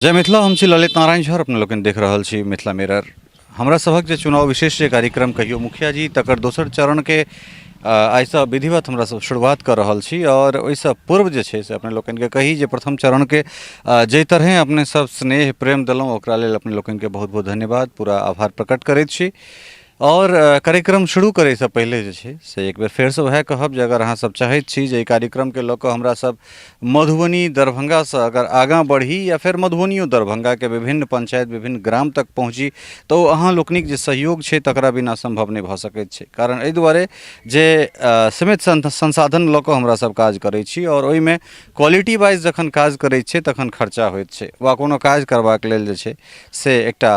जय मिथिला, हम छी ललित नारायण झा। अपने लोकनि देख रहल छी मिथिला मिरर। हमरा सभक जे चुनाव विशेष जे कार्यक्रम कहियो मुखिया जी तकर दोसर चरण के आइसँ विधिवत हमरा सब शुरुआत कर रहल छी। और ओहिसँ पूर्व जे छै से अपने लोकनि के कही जे प्रथम चरण के जाहि तरह अपने सब स्नेह प्रेम देलहुँ ओकरा लेल अपने लोकनि के बहुत बहुत धन्यवाद, पूरा आभार प्रकट करैत छी। और कार्यक्रम शुरू करे से पहले जे छै से एक बेर फेर से वह कहब जे अगर अहाँ सब चाहैत छी जे कार्यक्रम के लऽ कऽ हमरा सब मधुबनी दरभंगा से अगर आगाँ बढ़ी या फिर मधुबनियो दरभंगा के विभिन्न पंचायत विभिन्न ग्राम तक पहुँची तो अहाँ लोकनिक जे सहयोग छै तकरा बिना संभव नहीं भऽ सकैत छै। कारण एहि दुआरे जे सीमित संसाधन लऽ कऽ हमरा सब काज करै छी और ओहिमे क्वालिटी वाइज जखन काज करै छै तखन खर्चा होइत छै वा कोनो काज करबाक लेल जे छै से एकटा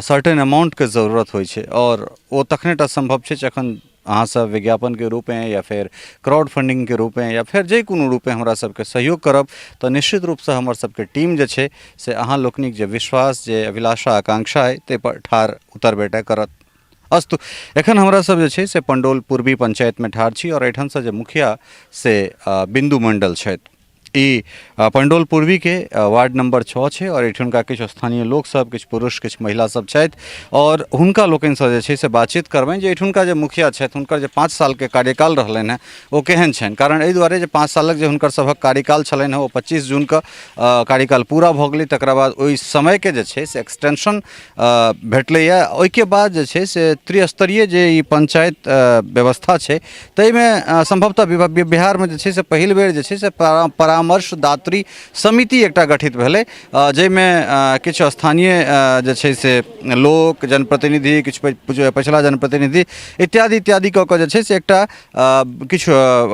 सर्टेन अमाउंट के जरूरत होइ छै और वो तखनेटा संभव छै जखन अहाँ सब विज्ञापन के रूप में या फिर क्राउड फंडिंग के रूप में या फिर जे कोनो रूप में हमरा सबके सहयोग करब तो निश्चित रूप से हमर सबके टीम जे छै से अहाँ लोकनिक जे विश्वास जे अभिलाषा आकांक्षा है ते पर ठार उतरबेटा करत। अस्तु, एखन हमरा सब जे छै से पंडौल पूर्वी पंचायत में ठार छी और एठाम से जे मुखिया से बिंदु मंडल छथि। ई पंडौल पूर्वी के वार्ड नंबर 6 छै और एठुनका किछु स्थानीय लोक सब, किछु पुरुष, किछु महिला सब छथि और हुनका लोकनि से जे छै से बातचीत करबनि जे एठुनका जे मुखिया छथि हुनकर जे 5 साल के कार्यकाल रहलनि हैं ओ केहन छनि। कारण एहि दुआरे जे 5 सालक जे हुनकर सभक कार्यकाल छलनि हैं ओ 25 जून के कार्यकाल पूरा भऽ गेलै। तकरा बाद ओहि समय के जे छै से एक्सटेंशन भेटलैए। ओहिके बाद जे छै से त्रिस्तरीय जे ई पंचायत व्यवस्था छै ताहिमे संभवतः बिहार में जे छै से पहिल बेर जे छै से परामर्शदात्री समिति एकटा गठित भेलै जाहिमे किछु स्थानीय जे छै से लोक, जनप्रतिनिधि, किछु पछिला जनप्रतिनिधि इत्यादि इत्यादि कऽ कऽ जे छै से एकटा किछु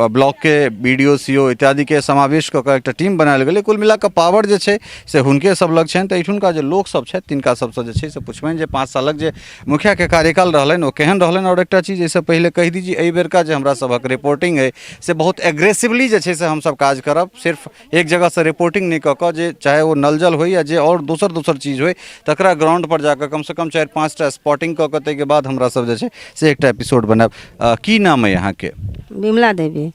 ब्लॉक के बीडीओ सीओ इत्यादि के समावेश कऽ कऽ एकटा टीम बनायल गेलै। कुल मिला कऽ पावर जे छै से हुनके सब लग छनि। तऽ एहिठुनका जे लोक सब छथि तिनका सबसँ जे छै से पुछबनि जे 5 सालक जे मुखिया के कार्यकाल रहलनि ओ केहन रहलनि। और एकटा चीज एहिसँ पहिले कहि दीजिए, एहि बेरका जे हमरा सभक रिपोर्टिंग है से बहुत एग्रेसिवली जे छै से हमसब काज करब। सिर्फ एक जगह से रिपोर्टिंग नहीं कऽ जे चाहे वो नल जल हो या जे और दोसर चीज हो तकरा ग्राउंड पर जाकर कम से कम 4-5टा स्पॉटिंग कऽ के ताहिके बाद हमरा सब जे छै से एकटा एपिसोड बनाब। की नाम है यहाँ के? विमला देवी।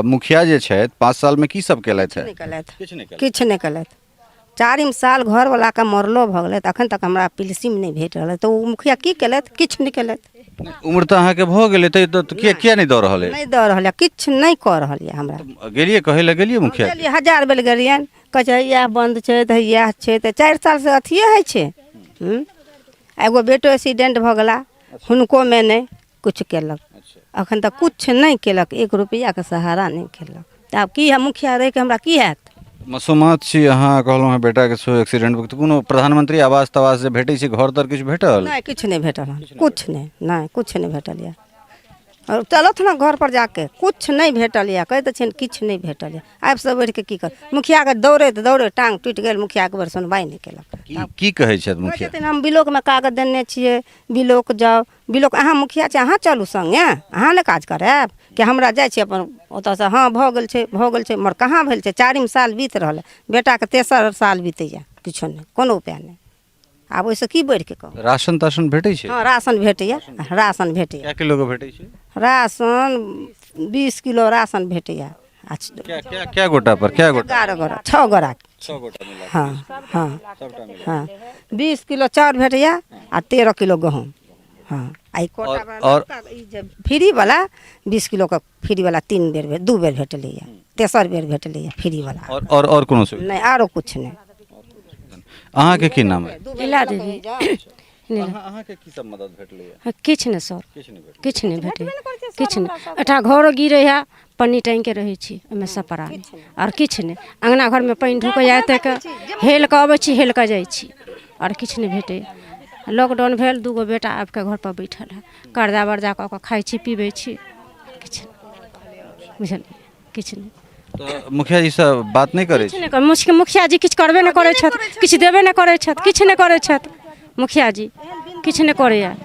मुखिया जे छथि 5 साल में की सब केलथि है? किछु नहीं केलथि। 4 साल घर वाला के मरलो भऽ गेलै अखन तक हमरा पिलसिम नहीं भेट रहल। तो मुखिया की केलथि? किछु नहीं केलथि। उम्र तो अहाँ के भऽ गेलै तो किया नहीं दऽ रहल है? नहीं दऽ रहल है, किछु नहीं कऽ रहल है। हमरा गेलिए कहै लए गेलिए मुखिया? गेलिए, 1000 बेर गेलियनि। कहै छै इएह बंद छै तऽ इएह छै। तऽ 4 साल से अथिए है छै। एगो बेटो एक्सीडेंट भऽ गेला, हुनको में नहीं कुछ केलक। अखन तक कुछ नहीं केलक, 1 रुपया के सहारा नहीं केलक। तऽ आब की है मुखिया रहि के हमरा की हैत? मसूमात छी अहाँ, कहलहुँ हैं बेटा के सेहो एक्सीडेंट भऽ गेल। कोनो प्रधानमंत्री आवास तवास जे भेटै छै घर तर किछु भेटल? नहीं, किछु नहीं भेटल हन, कुछ नहीं कुछ नहीं भेटल यऽ। और चलत ना घर पर जाके, कुछ नहीं भेटल यऽ। कहै तऽ छियनि किछु नहीं भेटल यऽ। आबि सब बैठ के की कर? मुखिया के दौड़ैत दौड़ैत टांग टूटि गेल। मुखिया के बेर सुनवाई नहीं केलक। की कहै छथि मुखिया? कहै छथिन हम बिलोक में कागज देने छियै, बिलोक जाउ। बिलोक अहाँ मुखिया छै, अहाँ चलू संगे, अहाँ ने काज करायब कि हमरा जाइ छी अपन ओतऽसँ। हाँ भऽ गेल छै मगर कहाँ भेल छै? 4 साल बीत रहल है, बेटा के 3 साल बीतैया, किछो नहीं, कोनो उपाय नहीं। आब ओहिसँ की बढ़ि के कहू? राशन ताशन भेटै छै? हाँ राशन भेटैया, राशन भेटैया। क्या किलो के भेटै छै राशन? 20 किलो राशन भेटैया। क्या गोटा पर? क्या गोटा? 11 गोटा, 6 गोटा। 6 गोटा मिला? हाँ हाँ सबटा मिला? हाँ 20 किलो चाउर भेटैया आ 13 किलो गहूँम। हाँ आई और फ्री वाला 20 किलो का फ्री वाला 2 बेर भेटलैया, तेसर बेर भेटलैया फ्री वाला। और कोनो सुविधा नहीं, आरो कुछ नहीं। अहाँ के की नाम है? लीला देवी। अहाँ के की सब मदद भेटलैया? किछु नहीं सर, किछु नहीं भेटै, किछु नहीं। एटा घर गिरे है, पन्नी टाँग के रहे छी ओहिमे सपरा और किछु नहीं। अंगना घर में पानी ढुक जाए तक हेल के अबै छी, हेल के जाइ छी और किछु नहीं भेटै। लॉकडाउन भेल, 2 गो बेटा आबि के घर पर बैठल है, कर्जा वर्जा कऽ के खाइ छी पीबै छी, किछु बुझलियै, किछु नहीं। तो मुखिया जी से बात नहीं करे? किछु नहीं कर मुखिया जी, किछु करबे नहीं करै छथि, किछु देबे नहीं करै छथि, किछु नहीं करै छथि मुखिया जी, किछु नहीं करैया।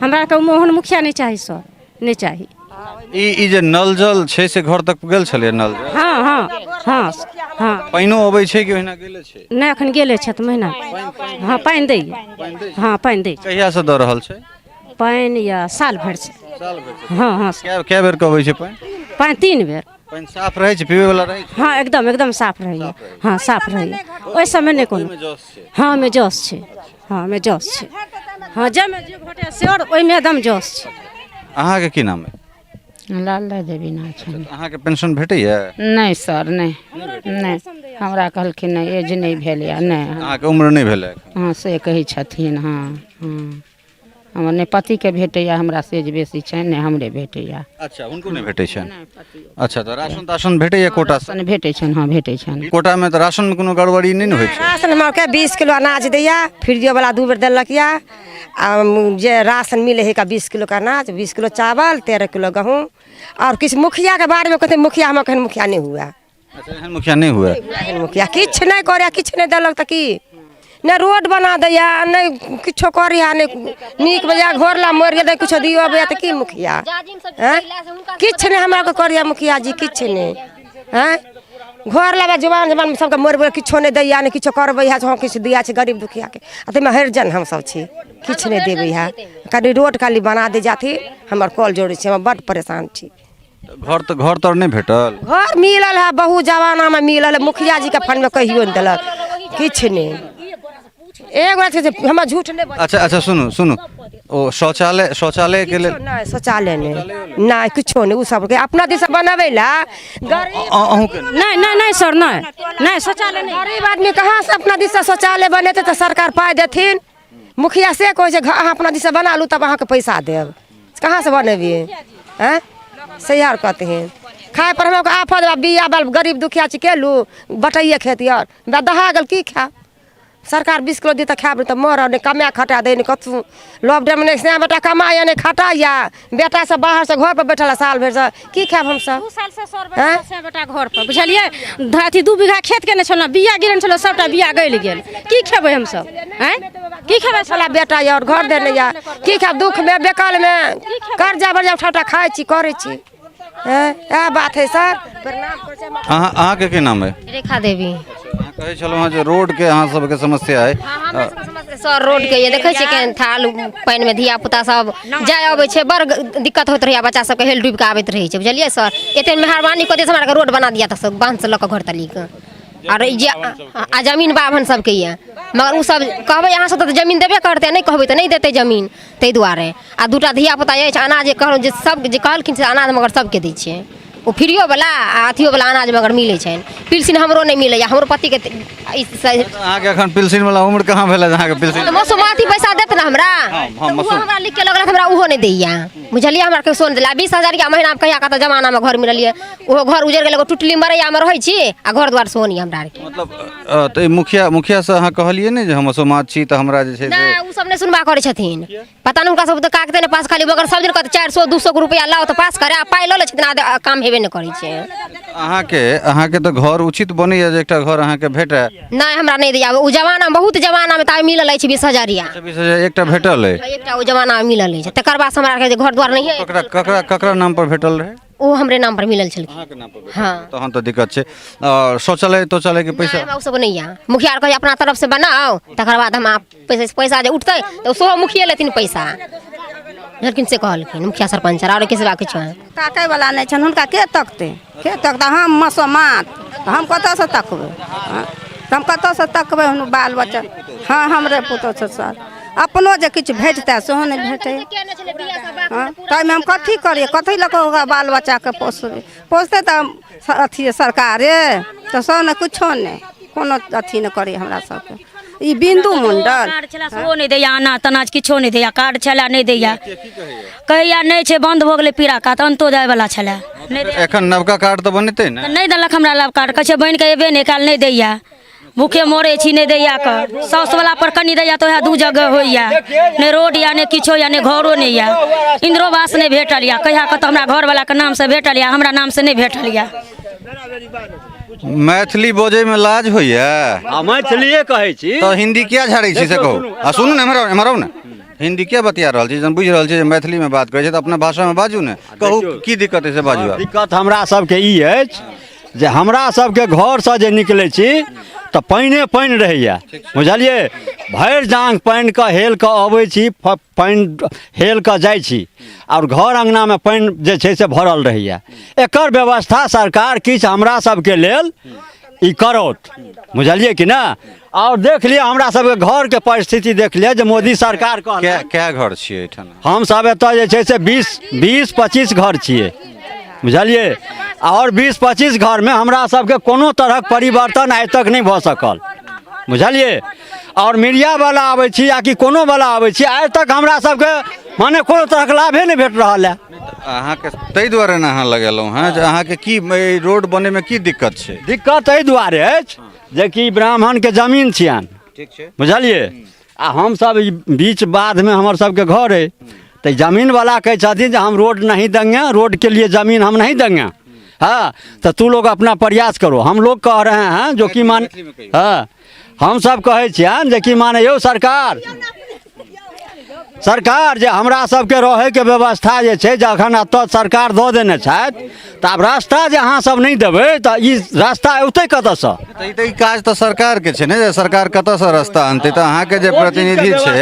हमरा के मोहन मुखिया नहीं चाही सर, नहीं चाही। ई जे नल जल छै से घर तक गेल छलै? नल जल हाँ हाँ हाँ हाँ। पानिओ अबै छै कि ओहिना गेले छै? नहीं अखन गेले छथि महीना। हाँ पानि दैया, हाँ पानि दै। कहिया से दऽ रहल छै पानि या साल भरि से? साल भरि से? हाँ हाँ। क्या बेर के अबै छै पानि? पानि 3 बेर। पानि साफ रहै छै पीबै वाला रहै छै हाँ एकदम एकदम साफ रहैए हाँ साफ रहैए ओहि समय नहीं कोनो ओहिमे जस छै हाँ में जस छै हाँ में जस छै हाँ जाहिमे जे घटे से और ओहिमे एकदम जस छै अहाँके की नाम है लाल देवी नाम छनि अहाँके पेंशन भेटैया नहीं सर नहीं हमरा कहलखिन नहीं एज नहीं भेल या नहीं अहाँके उम्र नहि भेलै हाँ से कहै छथिन हाँ हाँ हमर ने पतिके भेटैया हमरा से एज बेसी छनि ने हमरे भेटैया अच्छा हुनको नहि भेटै छनि अच्छा तऽ राशन ताशन भेटैया कोटा से राशन भेटै छनि हाँ भेटै छनि कोटामे तऽ राशनमे कोनो गड़बड़ी नहि ने होइ छै राशन मारके 20 किलो अनाज दैया फ्रिजो वाला 2 बेर देलक या जे राशन मिले है का 20 किलो का अनाज 20 किलो चावल 13 किलो गेहूँ और किछु मुखिया के बारे में कहते मुखिया हम कहीं मुखिया नहीं हुआ अच्छा एहन मुखिया नहि हुए मुखिया किछु नहीं करे किछु नहीं देलक तऽ की नहीं रोड बना दैया नहीं किछो करिया नहीं नीक बजा घर ला मर गेल कुछ दियो बया तऽ की मुखिया किछु नहीं हमरा को करिया मुखिया जी किछु नहीं हैं घर ला जवान जवान सबके मरबै किछो नहीं दैया नहीं किछो करबै है हम किछु दिया छै गरीब दुखिया के आ तैमे हरिजन हम सब छी किछु नहीं देबै है कनी रोड खाली बना दे जाती हमर कॉल जोड़ै छै हम बड परेशान छी घर तर नहि भेटल घर मिलल है बहुत जमाना में मिलल है मुखिया जी के फंड में कहियो नहीं देलक किछु नहीं एगो छै हम झूठ नहीं अच्छा अच्छा सुनू ओ शौचालय के लेल नहीं शौचालय नहीं किछो नहीं उ सब के अपना दिस बनावे ला गरीब अहूँके नहीं नहीं नहीं सर नहीं शौचालय नहीं गरीब आदमी कहाँ से अपना दिस शौचालय बनेते तो सरकार पाई देथिन मुखिया से कहे छै अहाँ अपना दिस बना लू तब अहाँ के पैसा देब कहाँ से बनेबिए हैं सैयार कहते हैं खाए पर हम आफत बिया बाल गरीब दुखिया छी केलू बटाइए खेती और दहा गल की खा सरकार 20 किलो दी तो खाब तो मर नहीं कमा खटा दे नहीं कतू लॉकडाउन में नहीं बेटा कमाया नहीं खटाया बेटा सब बाहर से घर पर बैठल साल भर से की खाब हम सब 2 साल से सर बेटा घर पर बुझलिए अथी 2 बीघा खेत के ने छल बिया गिरन छल सबटा बिया गइल गेल की खेबै हम सब हैं की खेबै साला बेटा या और घर देने या की खाब दुख में बेकाल में कर्जा बर्जा उठा खाए छी करे छी ए बात है सर प्रणाम कर छै अहाँके की नाम है रेखा देवी अहाँ कहै छलहुँ जे रोड के अहाँ सबके समस्या है सर रोड के ये देखे छियै केहन थाल पानि में धिया पुता सब जाय अबै छै बड़ दिक्कत होइत रहैया बच्चा सबके हेल डूबि के आबैत रहै छै बुझलियै सर एते मेहरबानी कऽ दे हमरा के रोड बना दिया तऽ सब बांध से लऽ के घर तली के और जे आ जमीन बाभन सबके ये मगर उ सब कहबै अहाँ सब तऽ जमीन देबे करतै नहीं कहबै तऽ नहीं देतै जमीन ताहि दुआरे आ दूटा धिया पुता अछि अनाज जे कहलहुँ जे सब जे कहलखिन से अनाज मगर सबके दै छै ओ फ्रीओ वाला आ अथियो वाला अनाज मगर मिलै छनि पिलसिन हमरो नहीं मिलैया हमरो पति के अहाँके एखन पिलसिन वाला उम्र कहाँ भेल अहाँके पिलसिन मौसमाती पैसा देत ना हमरा मौसम हमरा लिख के लगल हमरा उहो नहीं दैया बुझलियै हमरा के सोन दिला 20,000 के महीना में कहिया कत जमाना में घर मिललिए ओहो घर उजड़ गेल एगो टुटली मरैया में रहै छी आ घर द्वार सोनी हमरा के मतलब तऽ मुखिया से अहाँ कहलिए ने जे हम समाज छी तऽ हमरा जे छै से नहीं उ सब नहीं सुनबा करे छथिन पता नहीं उनका सब तो कागते ने पास खाली मगर सब दिन कहते 400-200 रुपया लाओ तो पास करे आ पाई ल ले छथिन काम हेबे नहीं करै छै अहाँके तऽ घर उचित बनैया जे एकटा घर अहाँके भेटै नहीं हमरा नहीं दैया उ जमाना में बहुत जमाना में त मिलल अछि 20,000 20,000 एकटा भेटल है एकटा उ जमाना में मिलल अछि तकर बाद हमरा के घर द्वार नहीं है ककरा नाम पर भेटल रहे ओ हमरे नाम पर मिलल छल अहाँके नाम पर हाँ तहन तऽ दिक्कत छै और शौचालय के पैसा हमरा उ सब नहीं है मुखिया कहे अपना तरफ से बनाओ तकर बाद हम पैसा जे उठतै तो सोहो मुखिया लेथिन पैसा लेकिन से कहलखिन मुखिया सरपंच और किसी बात किछु ताकै वाला नहीं छन हुनका के तकते हम मसोमात हम कतऽ से तकबै हम कतऽ से तकबै हम बाल बच्चा हाँ हमरे पुतो छै सर अपनो जे किछु भेटतै सेहो नहि भेटै ताहिमे हम कथी करिए कथी लऽ कऽ ओकरा बाल बच्चाके पोसतै तऽ अथी सरकारे तऽ सब ने किछो नहि कोनो अथी नहि करिए हमरा सबके ई बिंदु मंडल कार्ड छला सेहो नहीं दैया अनाज तनाज किछो नहीं दैया कार्ड छला नहीं दैया कहैया नहीं छै बंद हो गेलै पीरा का अंतो जाय वाला छला एखन नवका कार्ड तऽ बनेतै ने नहीं देलक हमरा लाभ कार्ड कहै छै बनि के एबे नहीं काल नहीं दैया भूखे मरे छी नहीं दैया कर साउस वाला पर कनी दैया तो 2 जगह होइया नहीं रोड या नहीं किछो या नहीं घरो नहीं या इंद्रोवास नहीं भेटल या कहिया कत हमरा घर वाला के नाम से भेटल या हमरा नाम से नहीं भेटल या मैथिली बोझे में लाज होइया मैथिलीए कहै छी तो हिंदी किया झाड़ै छी से कहू आ सुनू ने एम्हर आउ ने हिंदी किया बतिया रहल छी जब बुझि रहल छी जे मैथिली में बात करै छै तऽ अपना भाषा में बाजू ने कहू की दिक्कत है से बाजू दिक्कत हमरा सबके ई अछि जे हमरा सबके घर से जे निकलै छी तऽ पानि रहैया बुझलियै भरि जांग पानि के हेल के अबै छी, पानि हेल के जाइ छी और घर अंगनामे पानि जे छै से भरल रहैया। एकर व्यवस्था सरकार किछु हमरा सबके लेल ई करौत, बुझलिए कि ना। और देख लिअ हमरा सबके घर के परिस्थिति देख लिअ जे मोदी सरकार क्या घर छियै एहिठाम? हम सब एतऽ जे छै से 20-25 घर छियै, बुझलिए। और 20-25 घर में हमरा सबके कोनो तरहक परिवर्तन आइ तक नहीं भऽ सकल, बुझलिए। और मीडिया वाला आबै छी या कि कोनो वाला आबै छी, आइ तक हमरा सबके माने कोनो तरहक लाभे नहीं भेट रहल है। अहाँके ताहि दुआरे ने अहाँ लगेलहुँ हैं जे अहाँके की रोड बनैमे की दिक्कत छै? दिक्कत एहि दुआरे अछि जे कि ब्राह्मण के जमीन छियनि, ठीक छै, बुझलिए। आ हम सब बीच बाध में हमर सबके घर है, तो जमीन वाला कहै छथिन जे हम रोड नहीं देंगे, रोड के लिए जमीन हम नहीं देंगे। हाँ, तो तू लोग अपना प्रयास करो। हम लोग कह रहे हैं जो कि मान, हाँ हम सब कहै छियनि जे कि माने यौ सरकार जे हमरा सबके रहैके व्यवस्था जे छै जखन एतऽ सरकार दऽ देने छथि, तऽ आब रास्ता जे अहाँ सब नहीं देबै तऽ ई रास्ता औतै कतऽसँ? तऽ ई काज तऽ सरकारके छै ने, जे सरकार कतऽसँ रास्ता आनतै? तऽ अहाँके जे प्रतिनिधि छै,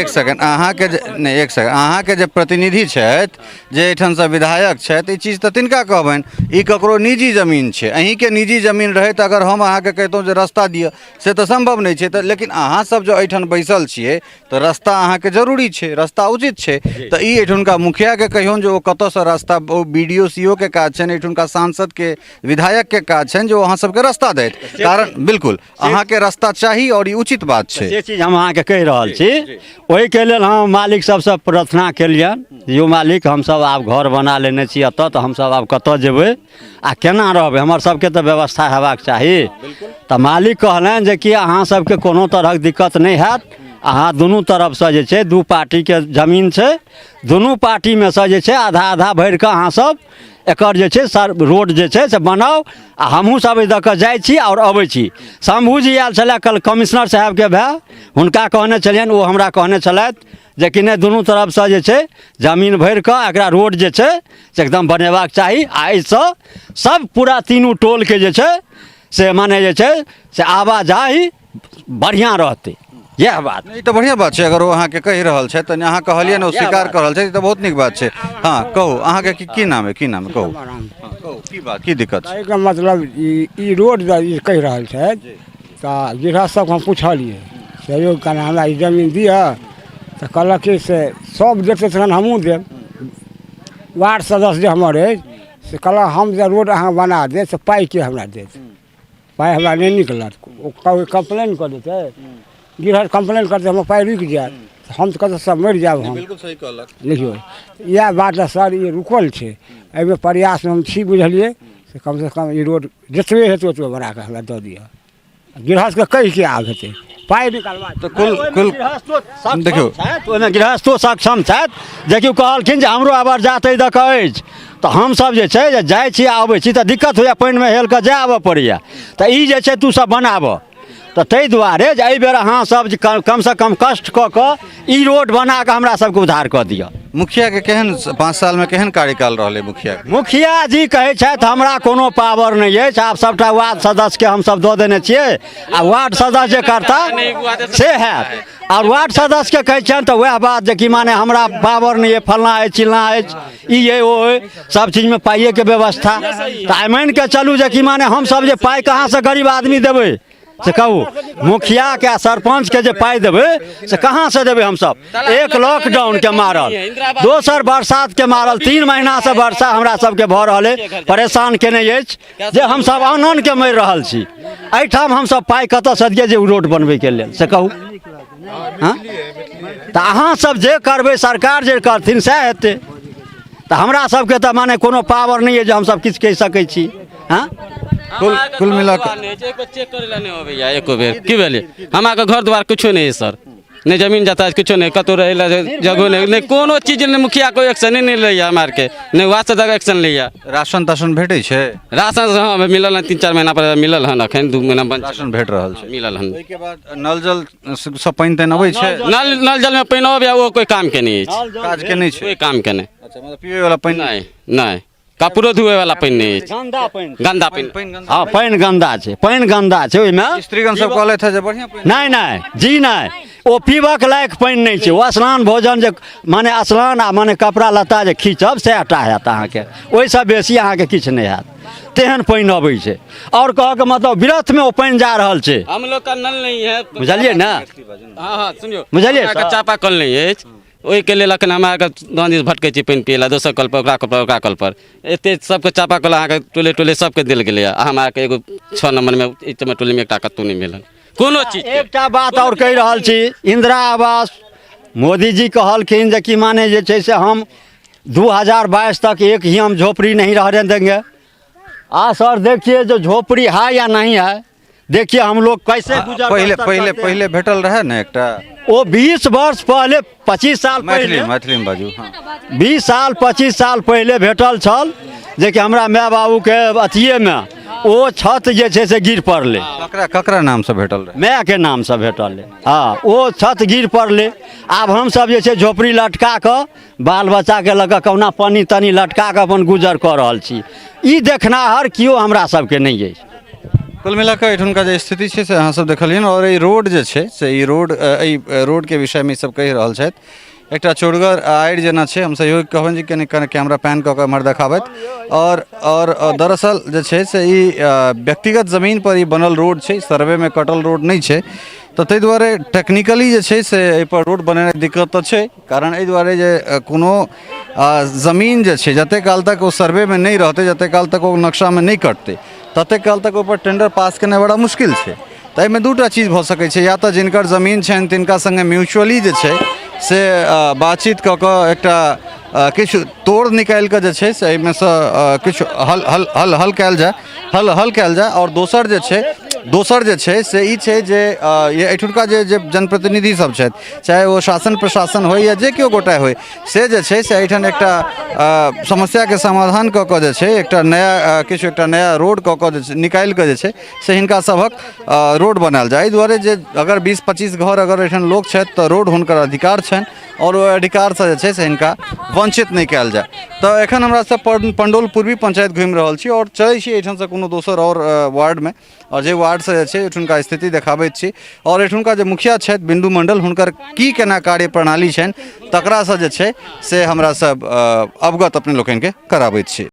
एक सेकंड, अहाँके जे प्रतिनिधि छथि, जे एहिठामसँ विधायक छथि, ई चीज तऽ तिनका कहबनि। ई ककरो निजी जमीन छै, अहीँके निजी जमीन रहै तऽ अगर हम अहाँके कहितहुँ जे रास्ता दिअ से तऽ संभव नहीं छै। तऽ लेकिन अहाँ सब जो एहिठाम बैसल छियै तऽ रास्ता अहाँके जरूरी छै, रास्ता उचित छै। तऽ ई एहिठुनका मुखियाके कहियौन जे ओ कतऽसँ रास्ता, ओ BDO CO के काज छनि, एहिठुनका सांसदके विधायकके काज छनि जे ओ अहाँ सबके रास्ता दैत। कारण बिल्कुल अहाँके रास्ता चाही और ई उचित बात छै। से चीज हम अहाँके कहि रहल छी। ओहिके लेल हम मालिक सबसँ प्रार्थना केलियनि, यो मालिक हमसब आब घर बना लेने छी एतऽ, तऽ हमसब आब कतऽ जेबै आ केना रहबै? हमर सबके तऽ व्यवस्था हेबाक चाही। तऽ मालिक कहलनि जे कि अहाँ सबके कोनो तरहक दिक्कत नहीं हैत, अहाँ दुनू तरफसँ जे छै, दू पार्टीके जमीन छै, दुनू पार्टीमे सँ जे छै आधा आधा भरि कऽ अहाँ सब एकर जे छै सर रोड जे छै से बनाउ। आ हमहूँ सब एहि दऽ कऽ जाइ छी और अबै छी। शम्भू जी आयल छलै कल कमिश्नर साहबके भाय, हुनका कहने छलियनि, ओ हमरा कहने छलथि जे कि नहि दुनू तरफसँ जे छै जमीन भरि कऽ एकरा रोड जे छै से एकदम बनेबाक चाही। आ एहिसँ सब पूरा तीनू टोलके जे छै से माने जे छै से आवाजाही बढ़िआँ रहतै, यह बात। ई तऽ बढ़िया बात छै। अगर ओ अहाँके कहि रहल छै तऽ अहाँ कहलियै ने, ओ स्वीकार कऽ रहल छै, तऽ बहुत नीक बात छै। हाँ कहू, अहाँके की नाम है? कहू की बात, की दिक्कत छै? एकर मतलब ई रोड जे कहि रहल छै, तऽ गृहस्थ सबके हम पुछलिए सहयोग करना, हमरा ई जमीन दिअ, तऽ कहलक कि से सब देतै तखन हमहूँ देब। वार्ड सदस्य जे हमर अछि से कहलक हम जे रोड अहाँ बना देब से पाइ के हमरा देत, पाइ हमरा नहीं निकलत। ओ कंप्लेन कऽ देतै, गृहस्थ कंप्लेन करते हमर पाइ रुकि जायत, हम तऽ कतऽ सब मरि जायब। हम बिल्कुल सही कहलक। देखियौ इएह बात सर, ये रुकल छै, एहिमे प्रयासमे हम छी, बुझलिए। से कम ई रोड जतबे हेतै ओतबे बना कऽ हमरा दऽ दिअ। गृहस्थके कहि के आब हेतै पाइ निकालबा। तऽ कुल देखियौ, ओहिमे गृहस्थो सक्षम छथि, जेकि कहलखिन जे हमरो आवाज जात एहि दऽ कऽ अछि, तऽ हमसब जे छै जे जाइ छी आबै छी तऽ दिक्कत होइए, पानिमे हेल कऽ जाय आबऽ पड़ैए। तऽ ई जे छै तू सब बनाबऽ। तऽ ताहि दुआरे जे एहि बेर अहाँ सब जे कमसँ कम कष्ट कऽ कऽ ई रोड बना कऽ हमरा सबके उद्धार कऽ दिअ। मुखिया के केहन 5 साल में केहन कार्यकाल रहलै? मुखिया जी कहै छथि हमरा कोनो पावर नहीं अछि, आब सबटा वार्ड सदस्यके हमसब दऽ देने छियै, आ वार्ड सदस्य जे करता से हैत। और वार्ड सदस्य के कहै छियनि तऽ वएह बात जे कि माने हमरा पावर नहीं है, फलना है चिलना है, ई है ओ है, सब चीजमे पाइएके व्यवस्था। तऽ मानि के चलू जे कि माने हमसब जे पाइ कहाँसँ गरीब आदमी देबै से कहू? मुखिया के सरपंच के जे पाइ देबै से कहाँ से देबै? हमसब एक लॉकडाउन के मारल, दोसर बरसात के मारल, 3 महीना से वर्षा हमरा सबके भऽ रहल है, परेशान केने अछि जे हमसब आनन के मरि रहल छी। एहिठाम हमसब पाइ कतऽसँ दियै जे रोड बनबैके लेल से कहू? हाँ, तऽ अहाँ सब जे करबै, सरकार जे करथिन सएह हेतै। तऽ हमरा सबके तऽ माने कोनो पावर नहीं है जे हमसब किछु कहि सकै छी। हाँ, कुल मिला चेक करे ला नहीं हो भैया एको बेर की भेलै? हमारे घर द्वार कुछो नहीं है सर, नहीं जमीन जाता कुछो नहीं, कतौ रहे जगह नहीं, कोनो चीज नहीं। मुखिया कोई एक्शन नहीं लिया हमारे के, नहीं वास्ते तक एक्शन लिया। राशन ताशन भेटै छै? राशन हाँ मिलल है, 3-4 महीना पर मिलल हन, अखन 2 महीना बंद राशन भेट रहल छै, मिलल हन। ओहिके बाद नल जल सब पानि तानि अबै छै? नल जल में पानि अबै, वो कोई काम के नहीं है, काज के नहीं छै, कोई काम के नहीं। अच्छा, मतलब पीबै वाला पानि नहीं नहीं कपड़ो धुए वाला पानि नहीं अछि गंदा पानि गंदा पानि हाँ पानि गंदा छै, पानि गंदा छै। ओहिमे स्त्रीगण सब कहलथि है जे बढ़िया पानि नहीं नहीं जी नहीं, ओ पीबक लायक पानि नहीं छै। ओ स्नान भोजन जे माने स्नान आ माने कपड़ा लत्ता जे खींचब सएहटा हैत अहाँके, ओहिसँ बेसी अहाँके किछु नहीं हैत। तेहन पानि अबै छै। और कहके मतलब विरथमे ओ पानि जा रहल छै। हम लोग का नल नहीं है, बुझलिए ना? हाँ हाँ सुनियो, बुझलिए हमरा सर? के चापा कल नहीं अछि, ओहिके लेल अखन हमरा आरके दाँत भटकै छी पानि पियै लए, दोसर कल पर ओकरा कल पर एते सबके चापा कल अहाँके टोले टोले सबके देल गेलैए। हमरा आरके एगो 6 नंबरमे ई टोलीमे एकटा कतहु नहीं मिलल कोनो चीज। एकटा बात और कहि रहल छी, इंदिरा आवास मोदी जी कहलखिन जे कि माने जे छै से हम 2022 तक एक ही हम झोपड़ी नहीं रहने देंगे। सर देखिए जो झोपड़ी है या नहीं है, देखिए हम लोग कैसे गुजर पहले बसर पहले करते हैं। पहले भेटल रहे ने एकटा वो 20 वर्ष पहले 25 साल मैथिली पहले मैथिली में बाजू हाँ 20 साल 25 साल पहले भेटल छल, जे कि हमरा माय बाबूके अथिएमे ओ छत जे छै से गिर पड़लै। ककरा नाम से भेटल रहे? माय के नाम से भेटल है। हाँ ओ छत गिर पड़लै। आब हमसब जे छै झोपड़ी लटका कऽ बाल बच्चाके लऽ कऽ कहुना पानी तनी लटका कऽ अपन गुजर कऽ रहल छी। ई देखनाहर केओ हमरा सबके नहीं अछि। कुल मिलाकऽ एहिठुनका जे स्थिति छै से अहाँ सब देखलियन। और ई रोड जे छै से ई रोड के विषय में सब कहि रहल छथि। एकटा चोरगर आड़ि जेना छै, हम सहयोग कहबनि जे कनि कैमरा पैन कऽ के एम्हर देखाबथि। और दरअसल जे छै से ई व्यक्तिगत जमीन पर ई बनल रोड छै, सर्वे में कटल रोड नहीं छै। तो ताहि दुआरे टेक्निकली जे छै से एहि पर रोड बनेनाइ दिक्कत तऽ छै, कारण एहि दुआरे जे कोनो जमीन जे छै जते काल तक ओ सर्वे में नहीं रहते, जते काल तक ओ नक्शा में नहीं कटते, तते काल तक ओपर टेंडर पास केनाइ बड़ा मुश्किल छै। तऽ एहिमे दूटा चीज भऽ सकै छै, या तऽ जिनकर जमीन छनि तिनका संगे म्यूचुअली जे छै से बातचीत कऽ कऽ एकटा किछु तोड़ निकालि कऽ जे छै से एहिमे सँ किछु हल कयल जाय। और दोसर जे छै से ई छै जे एहिठुनका जे जनप्रतिनिधि सब छथि, चाहे ओ शासन प्रशासन होय या जे केओ गोटा होय, से जे छै से एहिठाम एकटा समस्याके समाधान कऽ कऽ जे छै एकटा नया रोड कऽ कऽ जे छै निकालि कऽ जे छै से हिनका सभक रोड बनायल जाय। एहि दुआरे जे अगर 20-25 घर अगर एहिठाम लोक छथि तऽ रोड हुनकर अधिकार छनि, और ओहि अधिकारसँ जे छै से हिनका वंचित नहीं कयल जाय। तऽ एखन हमरा सब पंडौल पूर्वी पंचायत घुमि रहल छी और चलै छी एहिठाम से कोनो दोसर और वार्ड में, और जे वार्ड से जे छै एहिठुनका स्थिति देखाबैत छी। और एहिठुनका जे मुखिया छथि बिंदु मंडल, हुनकर की केना कार्य प्रणाली छनि तकरासँ जे छै से हमरा सब अवगत अपने लोकनिके कराबैत छी।